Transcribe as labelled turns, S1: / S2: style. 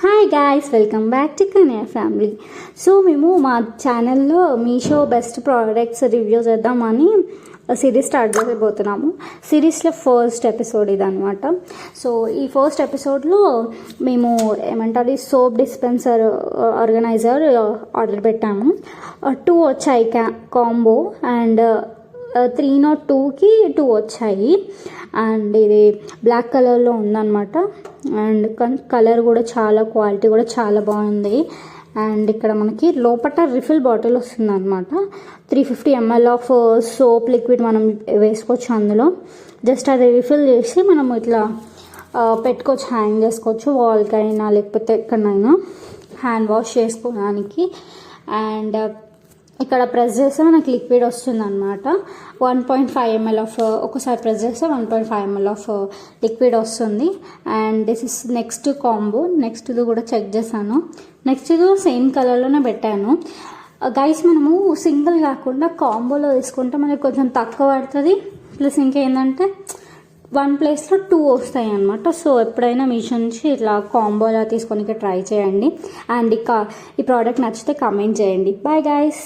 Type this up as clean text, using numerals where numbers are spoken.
S1: Hi guys, welcome back to Kanya family. So మేము మా ఛానల్లో మీషో బెస్ట్ ప్రోడక్ట్స్ రివ్యూ చేద్దామని సిరీస్ స్టార్ట్ చేయబోతున్నాము. సిరీస్లో ఫస్ట్ ఎపిసోడ్ ఇదనమాట. సో ఈ ఫస్ట్ ఎపిసోడ్లో మేము ఏమంటారు సోప్ డిస్పెన్సర్ ఆర్గనైజర్ ఆర్డర్ పెట్టాము. 2 వచ్చాయి కాంబో అండ్ 302కి 2 వచ్చాయి. అండ్ ఇది బ్లాక్ కలర్లో ఉందన్నమాట. అండ్ కలర్ కూడా చాలా క్వాలిటీ కూడా చాలా బాగుంది. అండ్ ఇక్కడ మనకి లోపల రిఫిల్ బాటిల్ వస్తుంది అనమాట. 350 ml ఆఫ్ సోప్ లిక్విడ్ మనం వేసుకోవచ్చు అందులో. జస్ట్ అది రిఫిల్ చేసి మనం ఇట్లా పెట్టుకోవచ్చు, హ్యాంగ్ చేసుకోవచ్చు వాల్కైనా లేకపోతే ఎక్కడైనా హ్యాండ్ వాష్ చేసుకోవడానికి. అండ్ ఇక్కడ ప్రెస్ చేస్తే మనకి లిక్విడ్ వస్తుంది అనమాట. 1.5 ml ఆఫ్ ఒకసారి ప్రెస్ చేస్తే 1.5 ml ఆఫ్ లిక్విడ్ వస్తుంది. And this is next combo. Next ఇది కూడా చెక్ చేశాను. నెక్స్ట్ ఇది సేమ్ కలర్లోనే పెట్టాను. గైస్ మనము సింగిల్ కాకుండా కాంబోలో తీసుకుంటే మనకి కొంచెం తక్కువ పడుతుంది. ప్లస్ ఇంకేంటంటే 1 ప్లేస్లో 2 వస్తాయి అనమాట. సో ఎప్పుడైనా మీషో నుంచి ఇట్లా కాంబోలా తీసుకొని ట్రై చేయండి. అండ్ ఈ ప్రోడక్ట్ నచ్చితే కామెంట్ చేయండి. Bye guys.